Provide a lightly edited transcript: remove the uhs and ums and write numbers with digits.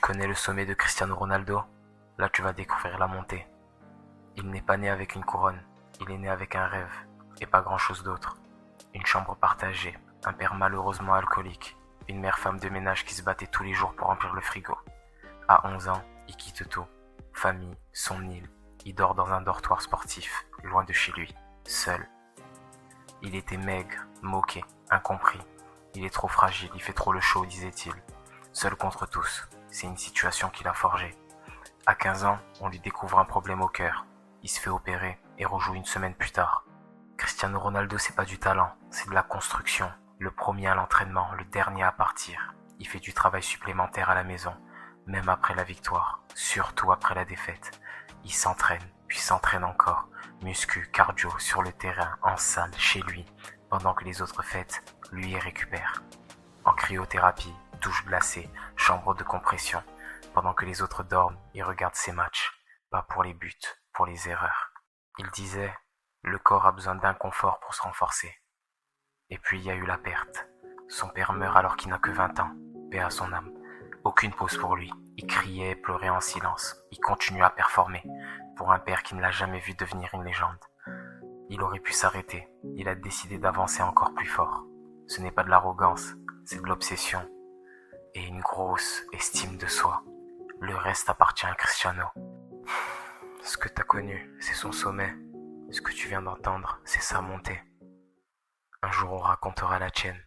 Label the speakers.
Speaker 1: connais le sommet de Cristiano Ronaldo? Là, tu vas découvrir la montée. Il n'est pas né avec une couronne, il est né avec un rêve, et pas grand-chose d'autre. Une chambre partagée, un père malheureusement alcoolique, une mère femme de ménage qui se battait tous les jours pour remplir le frigo. À 11 ans, il quitte tout. Famille, son île. Il dort dans un dortoir sportif, loin de chez lui, seul. Il était maigre, moqué, incompris. Il est trop fragile, il fait trop le show, disait-il. Seul contre tous, c'est une situation qu'il a forgée. À 15 ans, on lui découvre un problème au cœur. Il se fait opérer et rejoue une semaine plus tard. Cristiano Ronaldo, c'est pas du talent, c'est de la construction. Le premier à l'entraînement, le dernier à partir. Il fait du travail supplémentaire à la maison, même après la victoire, surtout après la défaite. Il s'entraîne, puis s'entraîne encore. Muscu, cardio, sur le terrain, en salle, chez lui. Pendant que les autres fêtent, lui il récupère. En cryothérapie, douche glacée, chambre de compression. Pendant que les autres dorment, il regarde ses matchs. Pas pour les buts, pour les erreurs. Il disait, le corps a besoin d'inconfort pour se renforcer. Et puis il y a eu la perte. Son père meurt alors qu'il n'a que 20 ans. Paix à son âme. Aucune pause pour lui. Il criait et pleurait en silence. Il continue à performer. Pour un père qui ne l'a jamais vu devenir une légende. Il aurait pu s'arrêter. Il a décidé d'avancer encore plus fort. Ce n'est pas de l'arrogance, c'est de l'obsession. Et une grosse estime de soi. Le reste appartient à Cristiano. Ce que t'as connu, c'est son sommet. Ce que tu viens d'entendre, c'est sa montée. Un jour on racontera la tienne.